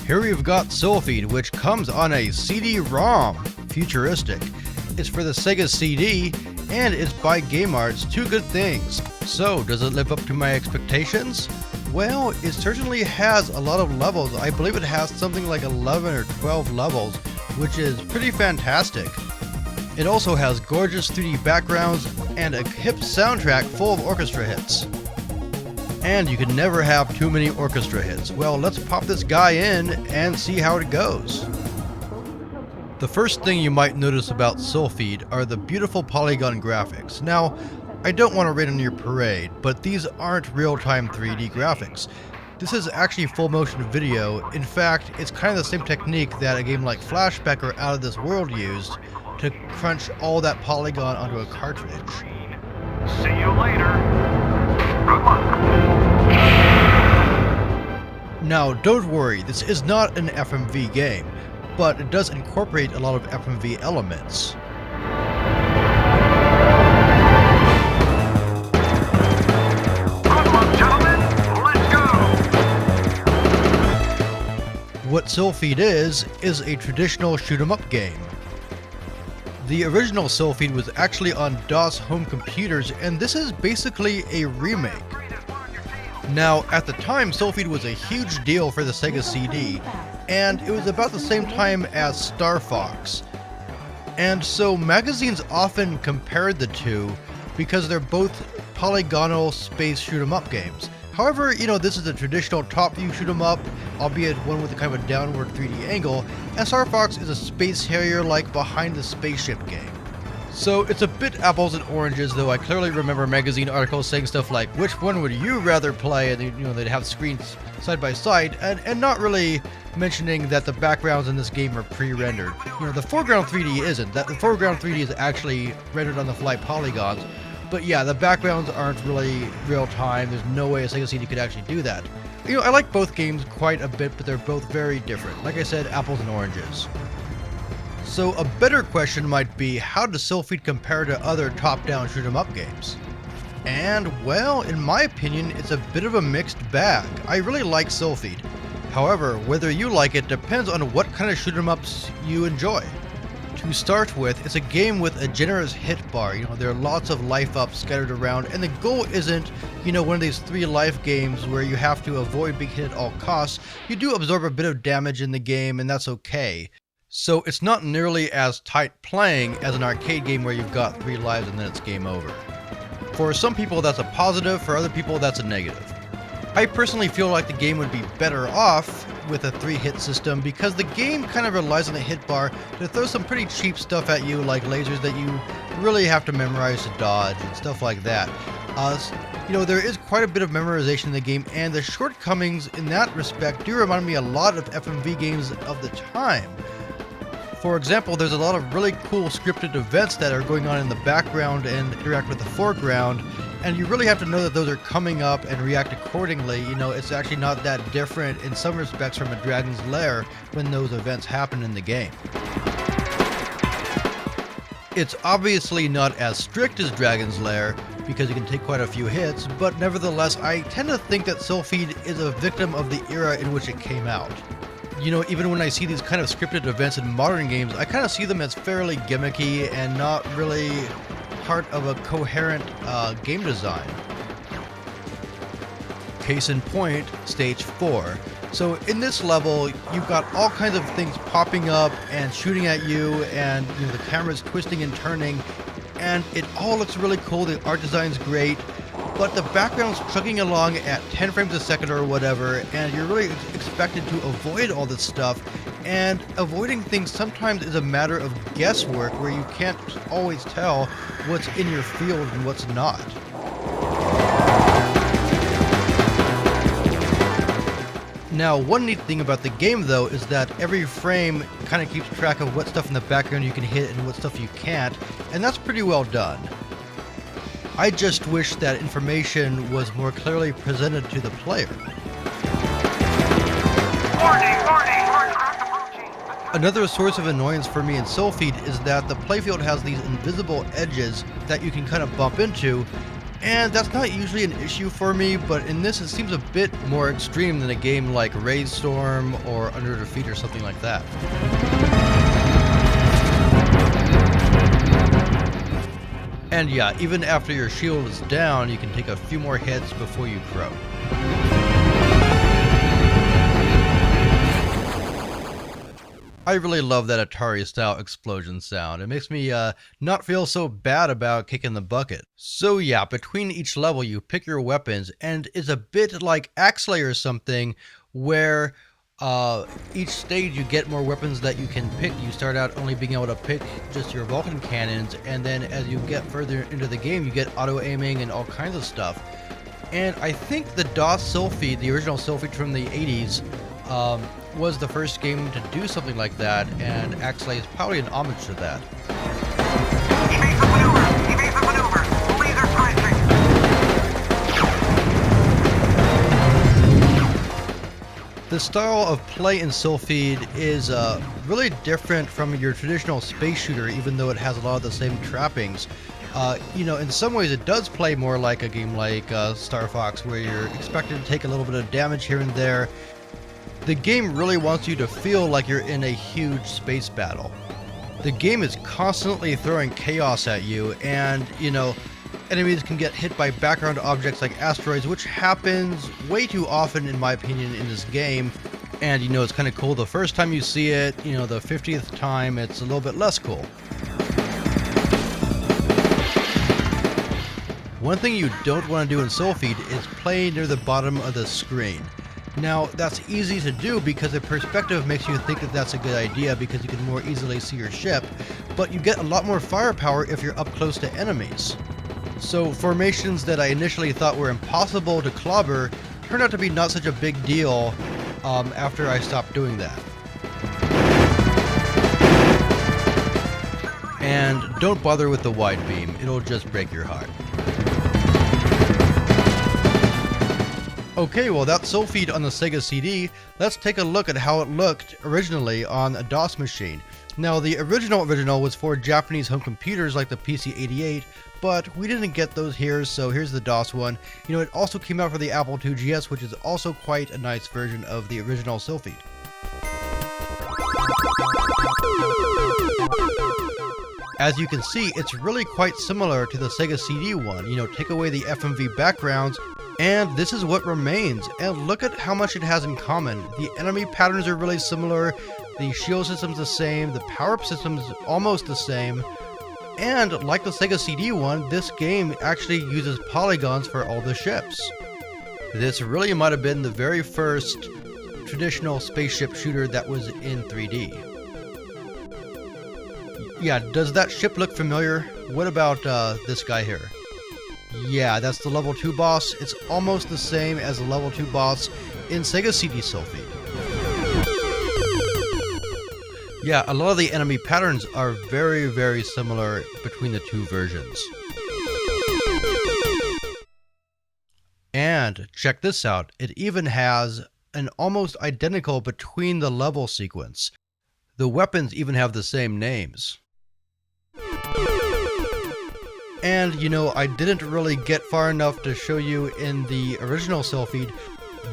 Here we've got Silpheed, which comes on a CD-ROM, futuristic. It's for the Sega CD, and it's by Game Arts, two good things. So, does it live up to my expectations? Well, it certainly has a lot of levels. I believe it has something like 11 or 12 levels, which is pretty fantastic. It also has gorgeous 3D backgrounds and a hip soundtrack full of orchestra hits. And you can never have too many orchestra hits. Well, let's pop this guy in and see how it goes. The first thing you might notice about Silpheed are the beautiful polygon graphics. Now, I don't want to rain on your parade, but these aren't real-time 3D graphics. This is actually full motion video. In fact, it's kind of the same technique that a game like Flashback or Out of This World used to crunch all that polygon onto a cartridge. See you later. Good luck. Now, don't worry, this is not an FMV game, but it does incorporate a lot of FMV elements. What Silpheed is a traditional shoot-'em-up game. The original Silpheed was actually on DOS home computers, and this is basically a remake. Now, at the time, Silpheed was a huge deal for the Sega CD, and it was about the same time as Star Fox. And so magazines often compared the two because they're both polygonal space shoot-'em-up games. However, this is a traditional top-view shoot-'em-up, albeit one with a kind of a downward 3D angle, and Star Fox is a space harrier-like behind-the-spaceship game. So it's a bit apples and oranges, though I clearly remember magazine articles saying stuff like, which one would you rather play, and they'd have screens side by side, and not really mentioning that the backgrounds in this game are pre-rendered. The foreground 3D isn't, that the foreground 3D is actually rendered on the fly polygons. But yeah, the backgrounds aren't really real time. There's no way a Sega CD could actually do that. I like both games quite a bit, but they're both very different. Like I said, apples and oranges. So a better question might be, how does Silpheed compare to other top-down shoot-'em-up games? And, well, in my opinion, it's a bit of a mixed bag. I really like Silpheed. However, whether you like it depends on what kind of shoot-'em-ups you enjoy. To start with, it's a game with a generous hit bar. There are lots of life ups scattered around, and the goal isn't, one of these 3 life games where you have to avoid being hit at all costs. You do absorb a bit of damage in the game, and that's okay. So it's not nearly as tight playing as an arcade game where you've got 3 lives and then it's game over. For some people that's a positive, for other people that's a negative. I personally feel like the game would be better off with a 3-hit system because the game kind of relies on the hit bar to throw some pretty cheap stuff at you, like lasers that you really have to memorize to dodge and stuff like that. There is quite a bit of memorization in the game, and the shortcomings in that respect do remind me a lot of FMV games of the time. For example, there's a lot of really cool scripted events that are going on in the background and interact with the foreground, and you really have to know that those are coming up and react accordingly. It's actually not that different in some respects from a Dragon's Lair when those events happen in the game. It's obviously not as strict as Dragon's Lair because you can take quite a few hits, but nevertheless, I tend to think that Silpheed is a victim of the era in which it came out. Even when I see these kind of scripted events in modern games, I kind of see them as fairly gimmicky and not really part of a coherent game design. Case in point, stage 4. So in this level, you've got all kinds of things popping up and shooting at you, and the camera's twisting and turning, and it all looks really cool. The art design's great, but the background's chugging along at 10 frames a second or whatever, and you're really expected to avoid all this stuff, and avoiding things sometimes is a matter of guesswork where you can't always tell what's in your field and what's not. Now, one neat thing about the game, though, is that every frame kind of keeps track of what stuff in the background you can hit and what stuff you can't, and that's pretty well done. I just wish that information was more clearly presented to the player. Another source of annoyance for me in Silpheed is that the playfield has these invisible edges that you can kind of bump into, and that's not usually an issue for me, but in this it seems a bit more extreme than a game like Raid Storm or Under the Feet or something like that. And yeah, even after your shield is down, you can take a few more hits before you croak. I really love that Atari-style explosion sound. It makes me not feel so bad about kicking the bucket. So yeah, between each level you pick your weapons, and it's a bit like Axlay or something, where each stage you get more weapons that you can pick. You start out only being able to pick just your Vulcan cannons, and then as you get further into the game you get auto-aiming and all kinds of stuff. And I think the DOS Silpheed, the original Silpheed from the 80s, was the first game to do something like that, and Axlay is probably an homage to that. Evasive maneuver! Evasive maneuver! Laser pricing! The style of play in Silpheed is really different from your traditional space shooter, even though it has a lot of the same trappings. In some ways it does play more like a game like Star Fox, where you're expected to take a little bit of damage here and there. The game really wants you to feel like you're in a huge space battle. The game is constantly throwing chaos at you, and, enemies can get hit by background objects like asteroids, which happens way too often in my opinion in this game. And, it's kind of cool the first time you see it, the 50th time it's a little bit less cool. One thing you don't want to do in Silpheed is play near the bottom of the screen. Now, that's easy to do because the perspective makes you think that that's a good idea because you can more easily see your ship, but you get a lot more firepower if you're up close to enemies. So formations that I initially thought were impossible to clobber turned out to be not such a big deal after I stopped doing that. And don't bother with the wide beam, it'll just break your heart. Okay, well that's Silpheed on the Sega CD. Let's take a look at how it looked originally on a DOS machine. Now the original was for Japanese home computers like the PC-88, but we didn't get those here, so here's the DOS one. It also came out for the Apple II GS, which is also quite a nice version of the original Silpheed. As you can see, it's really quite similar to the Sega CD one. Take away the FMV backgrounds, and this is what remains. And look at how much it has in common. The enemy patterns are really similar, the shield system's the same, the power-up system's almost the same, and like the Sega CD one, this game actually uses polygons for all the ships. This really might have been the very first traditional spaceship shooter that was in 3D. Yeah, does that ship look familiar? What about this guy here? Yeah, that's the level 2 boss. It's almost the same as the level 2 boss in Sega CD Silpheed. Yeah, a lot of the enemy patterns are very, very similar between the two versions. And check this out, it even has an almost identical between the level sequence. The weapons even have the same names. And, I didn't really get far enough to show you in the original Silpheed,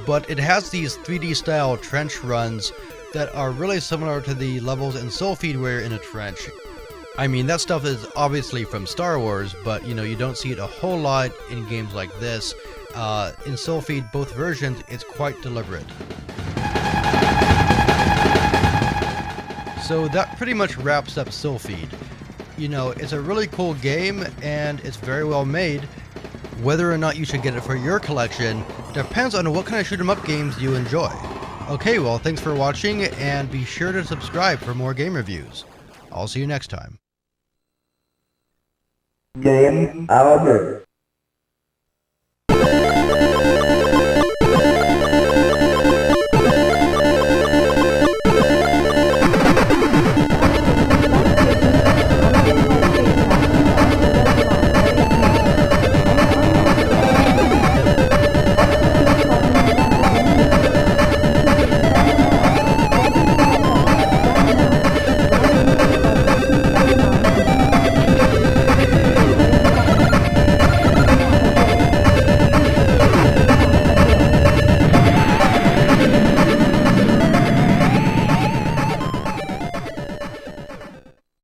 but it has these 3D style trench runs that are really similar to the levels in Silpheed where you're in a trench. I mean, that stuff is obviously from Star Wars, but, you don't see it a whole lot in games like this. In Silpheed, both versions, it's quite deliberate. So that pretty much wraps up Silpheed. It's a really cool game, and it's very well made. Whether or not you should get it for your collection depends on what kind of shoot-'em-up games you enjoy. Okay, well, thanks for watching, and be sure to subscribe for more game reviews. I'll see you next time. Game over.